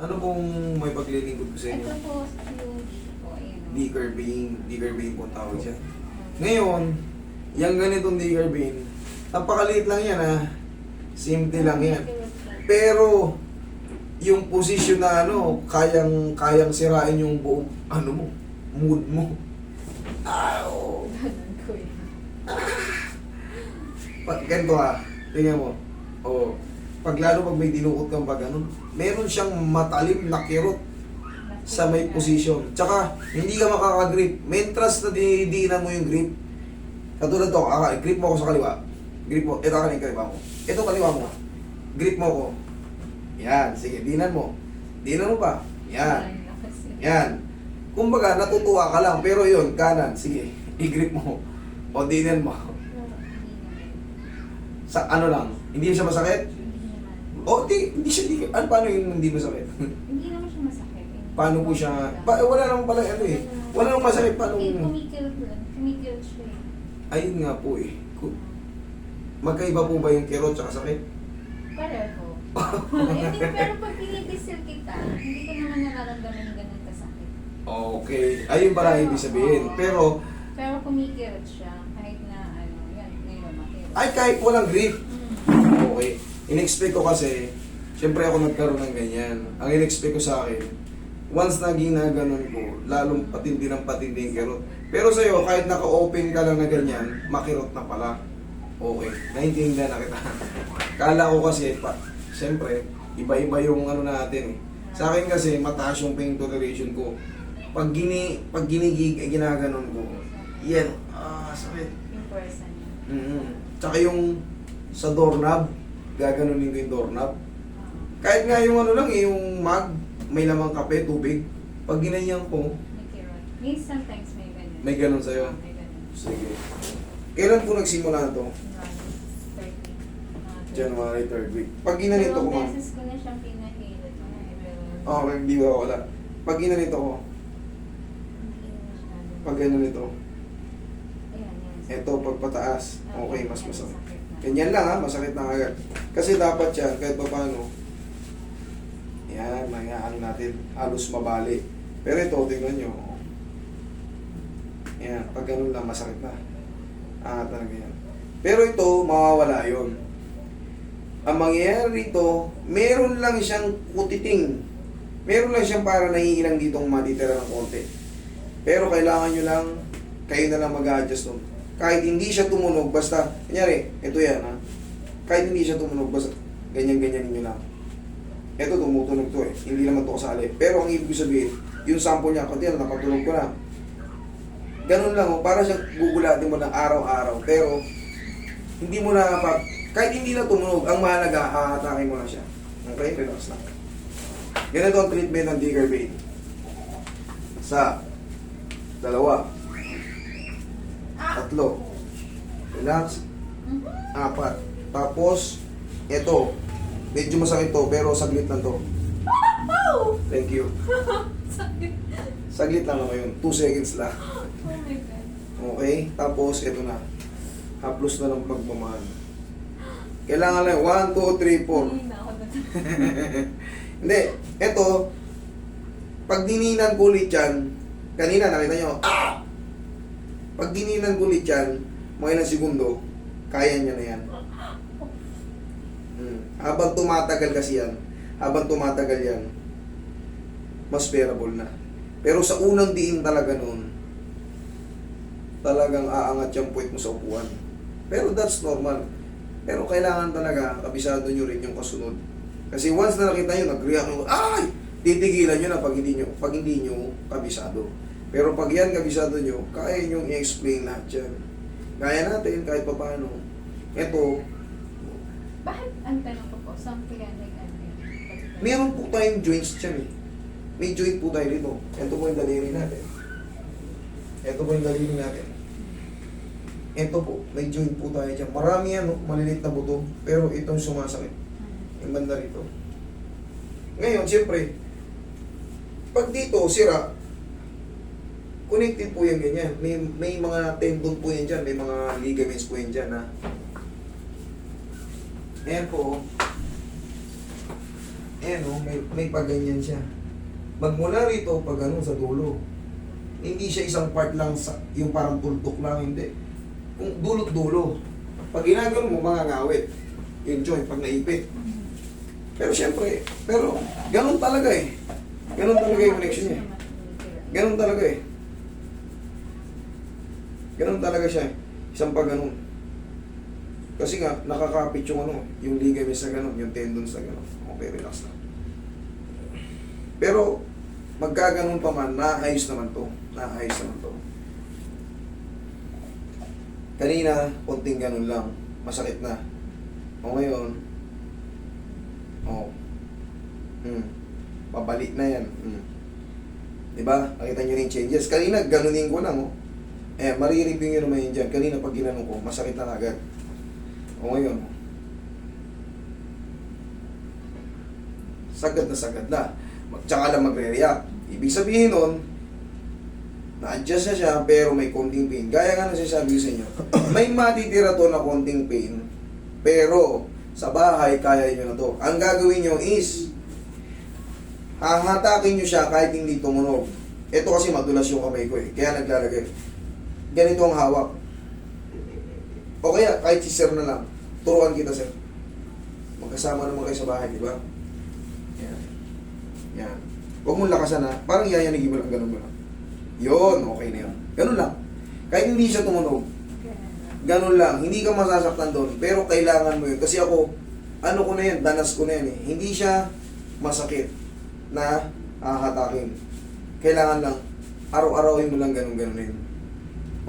Ano pong may paglilingkod ko sa inyo? Ito po, yung po, ayun. Digger vein po ang tawag siya. Ngayon, yung ganitong digger vein, napakaliit lang yan ha. Simple lang yan. Pero, yung posisyon na ano, kayang sirain yung buong, ano mo, mood mo. Ow! Ganun ko yun. Ganito ha, tingnan mo. O, lalo pag may dinukot kang pag ganun, meron siyang matalim na kirot sa may position. Tsaka, hindi ka makakagrip. Mentras na dinidinan mo yung grip. Katulad to, grip mo ako sa kaliwa. Grip mo, ito ka kaliwa mo. Ito kaliwa mo. Grip mo ko. Yan, sige, dinan mo. Dinan mo pa. Yan. Yan. Kumbaga, natutuwa ka lang, pero yun, kanan, sige, i-grip mo. O dinan mo. Sa ano lang, hindi siya masakit? O, hindi siya, paano yung hindi masakit? Hindi naman siya masakit. Paano po siya, wala naman pala ano eh. Wala naman masakit, paano? Kumikilot lang. Kumikilot siya eh. Ayun nga po eh. Magkaiba po ba yung kirot sa sakit? Pareho. Hindi, pero pag pinipisil kita, hindi ko naman nararamdaman yung ganun kasakit. Okay. Ayun pala ibig sabihin. Pero, Pero kumikilot siya, kahit na ano, yan, ngayon makilot. ay kahit walang grip. Okay. In-expect ko kasi, siyempre ako nagkaroon ng ganyan. Ang in-expect ko sa akin, once na ginaganon ko, lalong patindi ng patindi yung kirot. Pero sa'yo, kahit naka-open ka lang na ganyan, makirot na pala. Okay, naintindihan na kita. Kala ko kasi, siyempre, iba-iba yung ano natin eh. Sa akin kasi, mataas yung pain toleration ko. Pag ginaganon ko, yan, sakit. Yung person niya. Tsaka yung sa doorknob, gaganunin ko yung doorknob. Kahit nga yung ano lang eh, yung mug, may lamang kape, tubig. Pag ginanyan ko, May kirot. Means sometimes may ganun. may ganon sa'yo. May ganun. Sige. Kailan po nagsimula to? January 3rd week. Pag ginanito ko, ma'am. beses ko na siyang pinahilot. Okay, hindi ko wala. Pag ginanito ko, pag ginanito, eto pag pataas, okay, mas masakit. Ganyan lang ha, masakit na agad. Kasi dapat yan, kahit pa paano, yan, mayaan natin, halos mabali. Pero ito, tingnan nyo. Yan, pag ganun lang, masakit na. Talaga yan. Pero ito, mawawala yun. Ang mangyayari rito, meron lang siyang kutiting. Meron lang siyang para naiilang ditong matitira ng konti. Pero kailangan nyo lang, kayo na lang mag-adjust nun. Kahit hindi siya tumunog, basta, kanyari, ito yan ha. Kahit hindi siya tumunog, basta, ganyan-ganyan nyo lang. Ito, tumutunog to eh. Hindi naman to kasali. Pero ang ibig sabihin, yung sample niya, kasi napatunog ko na. Ganun lang, para siyang gugulatin mo ng araw-araw. Pero, hindi mo na, kahit hindi na tumunog, ang mahalaga, haatakin mo na siya. Okay? Relax lang. Ganito ang treatment ng digger vein. Sa, dalawa, tatlo, relax, apat. Tapos, ito, medyo masakit to, pero saglit lang to. Thank you. Saglit lang naman yun, 2 seconds lang. Oh my God. Okay, tapos ito na. Haplos na ng pagmamahal. Kailangan lang 1, 2, 3, 4. Hindi na ako Hindi, ito, pag dininan ko ulit yan, kanina nakita nyo, pag dininan ko ulit yan, mga ilang segundo, kaya niya na yan. Habang tumatagal kasi yan, habang tumatagal yan, mas bearable na. Pero sa unang diin talaga noon, talagang aangat yung puwet mo sa upuan. Pero that's normal. Pero kailangan talaga, kabisado nyo rin yung kasunod. Kasi once na nakita nyo, nag-react nyo, ay! Titigilan nyo na pag hindi nyo kabisado. Pero pag yan kabisado nyo, kaya nyo i-explain lahat yan. Kaya natin, kahit pa paano. Ito, Bakit, ang tanong ko po, saan kaya ano yun? meron po tayong joints dyan eh. May joint po tayo dito. Ito po yung daliri natin. Ito po yung daliri natin. Ito po, may joint po tayo dyan. Marami yan, no? Malilit na buto. Pero itong sumasakit. Yung banda rito. Ngayon, siyempre, pag dito, sira, connected po yan ganyan. May mga tendon po yan dyan. May mga ligaments po yan dyan, ha? Ayan po. Ayan o, may paganyan siya. Magmula rito, pag ganun sa dulo. Hindi siya isang part lang, yung parang tultok lang, hindi. Kung dulot-dulo. Pag ginagano mo, mga ngawit. Yung joint, pag naipit. Pero syempre, ganun talaga eh. Ganun talaga yung connection niya. Ganun talaga eh. Ganun talaga siya eh. Isang pag ganun. Kasi nga, nakakapit yung yung ligament sa ganun, yung tendon sa ganun. Okay, relax lang. Pero, magkaganon pa man, naayos naman to. Naayos naman to. Kanina, konting ganun lang. Masakit na. O ngayon, pabalik na yan. Diba? Nakita nyo rin changes. Kanina, ganunin ko lang. Marireview nyo naman yun dyan. Kanina, pag ginanong ko, masakit na agad. O ngayon, sagad na. Tsaka lang magre-react. Ibig sabihin nun, na-adjust na siya, pero may konting pain. Gaya nga nasasabi ko sa inyo, may matitira to na konting pain, pero sa bahay, kaya nyo na to. Ang gagawin nyo is, hahatakin nyo siya kahit hindi tumunog. Ito kasi madulas yung kamay ko eh, kaya naglalagay. Ganito ang hawak. O kaya, kahit si sir na lang, turuan kita sir. Magkasama naman kayo sa bahay, di ba? Yan. Huwag mong lakasan ha. Parang yayanigin mo lang, ganun mo lang. Yun, okay na yun. Ganun lang. Kahit hindi siya tumunog, ganun lang. Hindi ka masasaktan doon, pero kailangan mo yun. Kasi ako, ano ko na yan, danas ko na yan eh. Hindi siya masakit na hahatakin. Kailangan lang, araw-arawin mo lang ganun yun.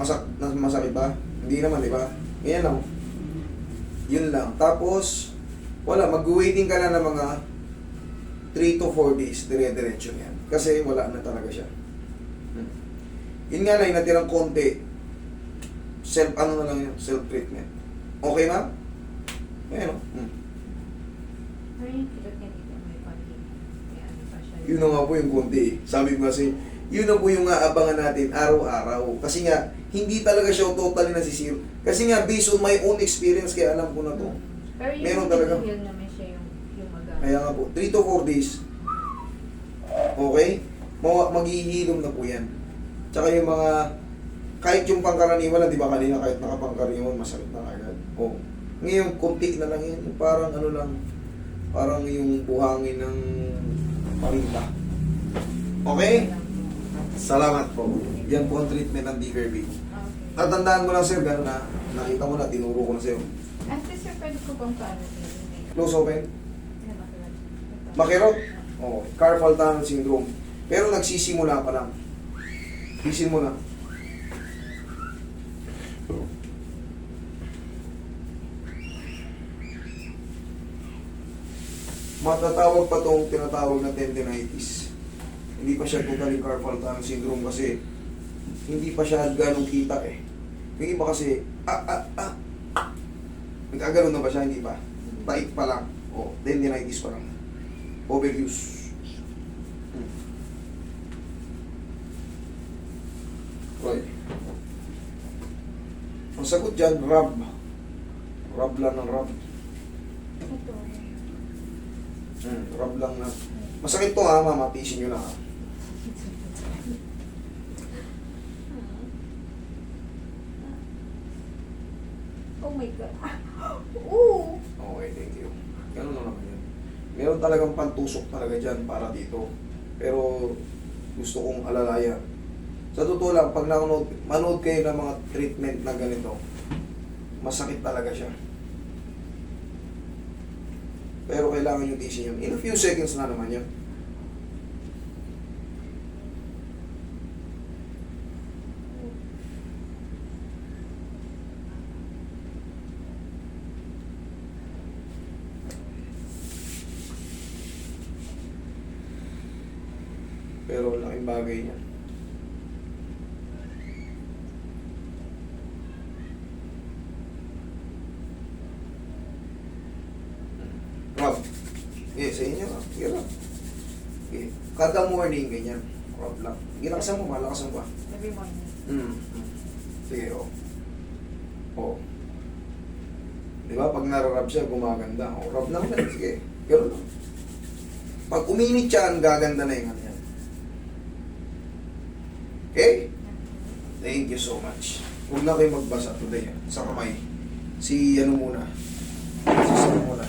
Masakit ba? Hindi naman, di ba? Ganyan lang. Yun lang. Tapos, wala, mag-waiting ka na ng mga 3 to 4 days, dire-diretso yan. Kasi wala na talaga siya. Yun nga lang, yung natirang konti, self-treatment. Okay, ma'am? Ayan, o. Pero yung kilot niya dito, may konti. Kaya ano pa siya. Yun na nga po yung konti. Sabi ko kasi, yun na po yung aabangan natin araw-araw. Kasi nga, hindi talaga siya totally nasisiro. Kasi nga, based on my own experience, kaya alam ko na to. Pero yung Meron talaga. heal naman siya yung maga. Kaya nga po, 3 to 4 days. Okay? Maghihilom na po yan. Tsaka yung mga, kahit yung pangkaraniwan, di ba kanina, kahit nakapangkaraniwan, masakit na agad. O, ngayon, konti na lang yan. Parang ano lang, parang yung buhangin ng parinta. Okay? Salamat po. Yan po ang treatment ng D-Curve. Okay. Tatandaan mo lang sir, gano'n na, nakita mo na, tinuro ko na sa'yo. Ante sir, pwede ko bang paano? Close open. Makirot? Oo. Carpal tunnel syndrome. Pero nagsisimula pa lang. Isin mo na. Matatawag pa itong tinatawag na tendinitis. Hindi pa siya totally carpal tunnel syndrome kasi hindi pa siya ganong kita eh. Yung iba kasi, nagkaganon na ba siya? Hindi pa. Tight pa lang. O, tendinitis pa lang. Overuse. Right. Ang sagot dyan, rub. Rub lang ng rub. Ito. Rub lang na. Masakit to ha, mama. Tisin nyo na ha. Oh my God. Ooh! Okay, thank you. Ganun na naman yan. Meron talagang pantusok talaga dyan para dito. Pero gusto kong alalayan. Sa totoo lang, pag manood kayo ng mga treatment na ganito, masakit talaga siya. Pero kailangan yung tisin yun. In a few seconds na naman yun. Pero laking bagay niya. Rob. Sa inyo. Sige lang. Okay. Kada morning, ganyan. Rob lang. Ginakasan mo, malakasan pa. Every morning. Sige, o. O. Di ba, pag nararab siya, gumaganda. O, rub lang lang. Sige. Gano'n lang. Pag uminit yan, gaganda na yung ano yan. Okay? Thank you so much. Huwag na kayo magbasa today. Sa kamay. Si ano muna. Si Sam muna.